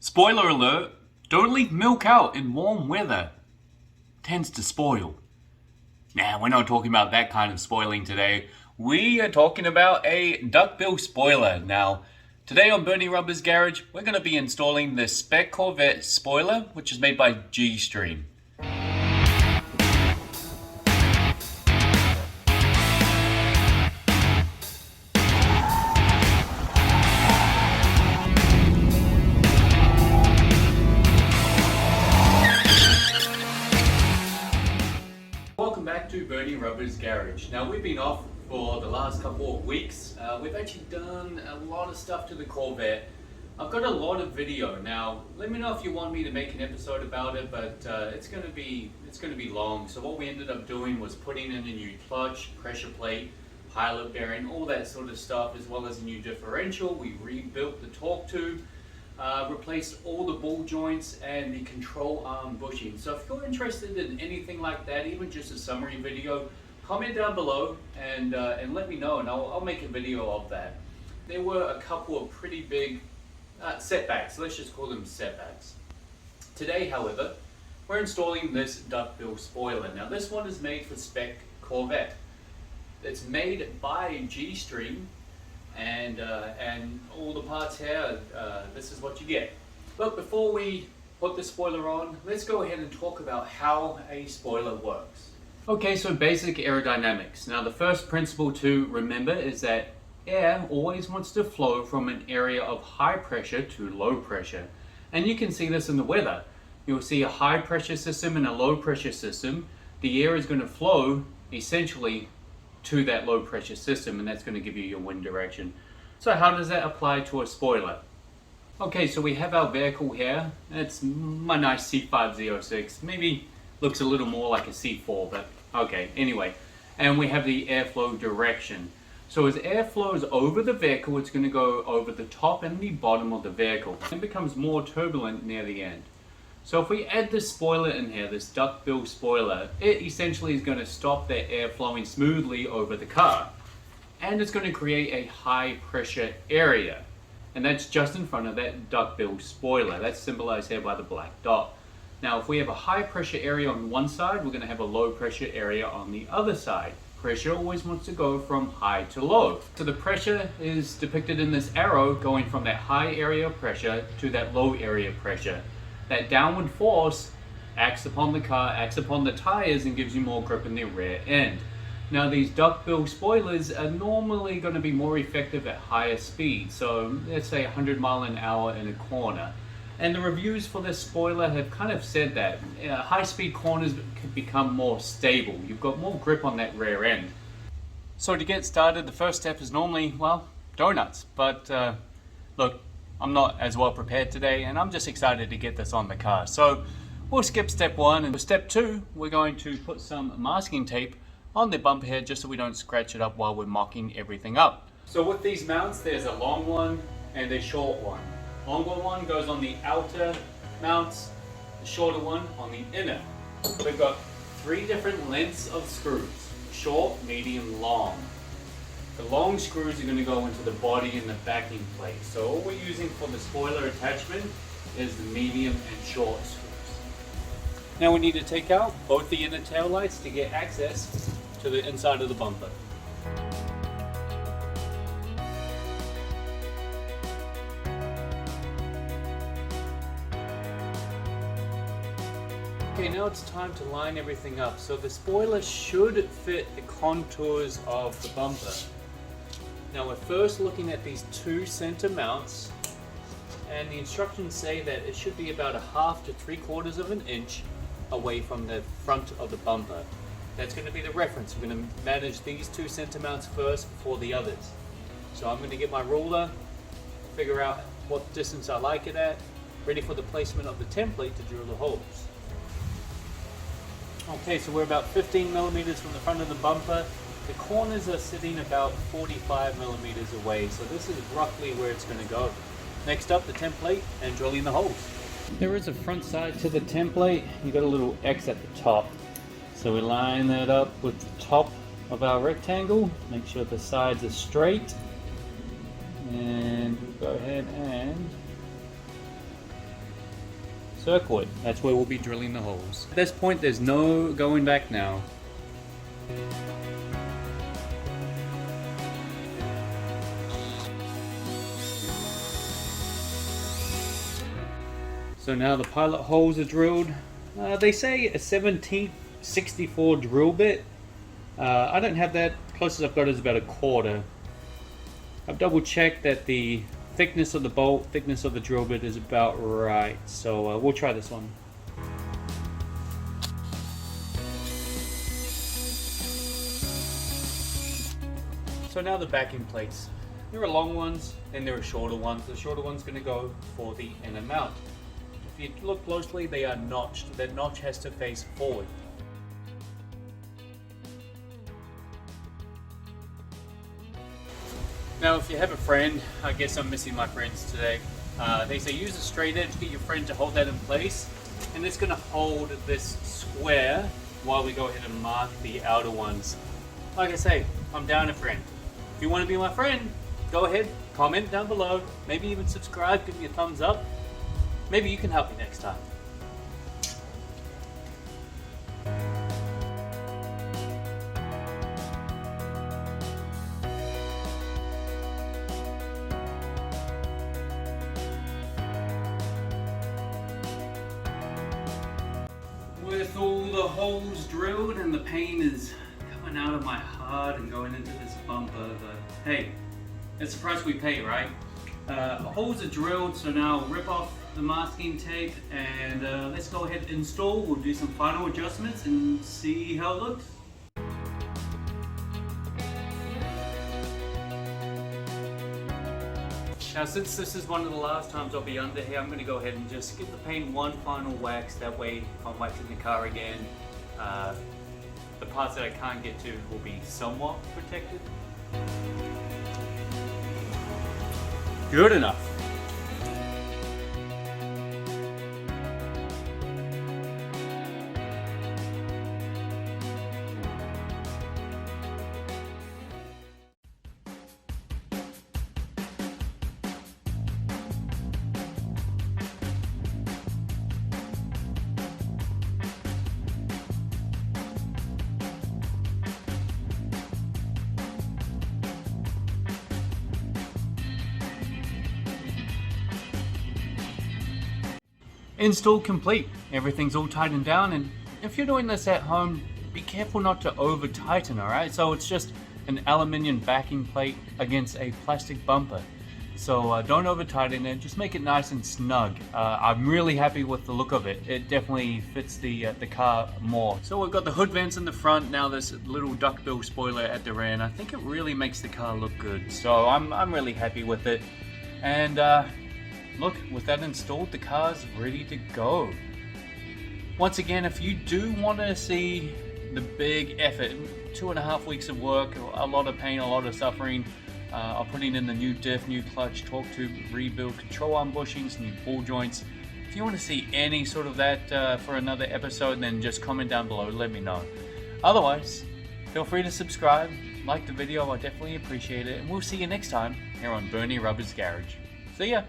Spoiler alert, don't leave milk out in warm weather. Tends to spoil. Nah, we're not talking about that kind of spoiling today. We are talking about a duckbill spoiler. Now, today on Bernie Rubber's Garage, we're going to be installing the Spec Corvette spoiler, which is made by GStream. Welcome back to Bernie Rubber's Garage. Now we've been off for the last couple of weeks. We've actually done a lot of stuff to the Corvette. I've got a lot of video. Now let me know if you want me to make an episode about it, but it's going to be long. So what we ended up doing was putting in a new clutch, pressure plate, pilot bearing, all that sort of stuff, as well as a new differential. We rebuilt the torque tube. Replaced all the ball joints and the control arm bushing. So if you're interested in anything like that, even just a summary video, comment down below and let me know, and I'll make a video of that. There were a couple of pretty big setbacks, let's just call them setbacks. Today, however, we're installing this duckbill spoiler. Now this one is made for Spec Corvette. It's made by GStream. And all the parts here, this is what you get. But before we put the spoiler on, let's go ahead and talk about how a spoiler works. Okay, so basic aerodynamics. Now the first principle to remember is that air always wants to flow from an area of high pressure to low pressure. And you can see this in the weather. You'll see a high pressure system and a low pressure system. The air is going to flow essentially to that low pressure system, and that's going to give you your wind direction. So how does that apply to a spoiler? Okay, so we have our vehicle here. It's my nice C506. Maybe looks a little more like a C4, but okay, anyway. And we have the airflow direction. So as air flows over the vehicle, it's going to go over the top and the bottom of the vehicle. It becomes more turbulent near the end. So if we add this spoiler in here, this duckbill spoiler, it essentially is going to stop that air flowing smoothly over the car. And it's going to create a high pressure area. And that's just in front of that duckbill spoiler. That's symbolized here by the black dot. Now if we have a high pressure area on one side, we're going to have a low pressure area on the other side. Pressure always wants to go from high to low. So the pressure is depicted in this arrow going from that high area of pressure to that low area of pressure. That downward force acts upon the car, acts upon the tires, and gives you more grip in the rear end. Now these duckbill spoilers are normally going to be more effective at higher speeds, so let's say 100 miles an hour in a corner. And the reviews for this spoiler have kind of said that high speed corners can become more stable. You've got more grip on that rear end. So to get started, the first step is normally, well, donuts. But look, I'm not as well prepared today, and I'm just excited to get this on the car. So we'll skip step one, and for step two, we're going to put some masking tape on the bumper here just so we don't scratch it up while we're mocking everything up. So with these mounts, there's a long one and a short one. Longer one goes on the outer mounts, the shorter one on the inner. We've got 3 different lengths of screws: short, medium, long. The long screws are going to go into the body and the backing plate. So all we're using for the spoiler attachment is the medium and short screws. Now we need to take out both the inner tail lights to get access to the inside of the bumper. Okay, now it's time to line everything up. So the spoiler should fit the contours of the bumper. Now we're first looking at these 2 center mounts, and the instructions say that it should be about 1/2 to 3/4 of an inch away from the front of the bumper. That's going to be the reference. We're going to manage these 2 center mounts first before the others. So I'm going to get my ruler, figure out what distance I like it at, ready for the placement of the template to drill the holes. Okay, so we're about 15 millimeters from the front of the bumper. The corners are sitting about 45 millimeters away, so this is roughly where it's going to go. Next up, the template and drilling the holes. There is a front side to the template. You got a little X at the top. So we line that up with the top of our rectangle. Make sure the sides are straight. And we'll go ahead and circle it. That's where we'll be drilling the holes. At this point, there's no going back now. So now the pilot holes are drilled. They say a 1764 drill bit. I don't have that. Closest I've got is about a quarter. I've double checked that the thickness of the bolt, thickness of the drill bit is about right. So we'll try this one. So now the backing plates. There are long ones and there are shorter ones. The shorter one's going to go for the inner mount. If you look closely, they are notched. That notch has to face forward. Now if you have a friend, I guess I'm missing my friends today. They say use a straight edge, get your friend to hold that in place, and it's going to hold this square while we go ahead and mark the outer ones. Like I say, I'm down a friend. If you want to be my friend, go ahead, comment down below, maybe even subscribe, give me a thumbs up. Maybe you can help me next time. With all the holes drilled and the paint is coming out of my heart and going into this bumper, but hey, it's the price we pay, right? Holes are drilled, so now rip off the masking tape and let's go ahead and install. We'll do some final adjustments and see how it looks. Now since this is one of the last times I'll be under here, I'm going to go ahead and just give the paint one final wax. That way if I'm waxing the car again, the parts that I can't get to will be somewhat protected. Good enough. Install complete. Everything's all tightened down, and if you're doing this at home, be careful not to over tighten, alright? So it's just an aluminium backing plate against a plastic bumper. So don't over tighten it, just make it nice and snug. I'm really happy with the look of it. It definitely fits the car more. So we've got the hood vents in the front, now this little duckbill spoiler at the rear, and I think it really makes the car look good. So I'm really happy with it. And look, with that installed, the car's ready to go. Once again, if you do want to see the big effort, 2.5 weeks of work, a lot of pain, a lot of suffering, I'm putting in the new diff, new clutch, torque tube rebuild, control arm bushings, new ball joints. If you want to see any sort of that for another episode, then just comment down below, let me know. Otherwise, feel free to subscribe, like the video, I definitely appreciate it, and we'll see you next time here on Bernie Rubber's Garage. See ya!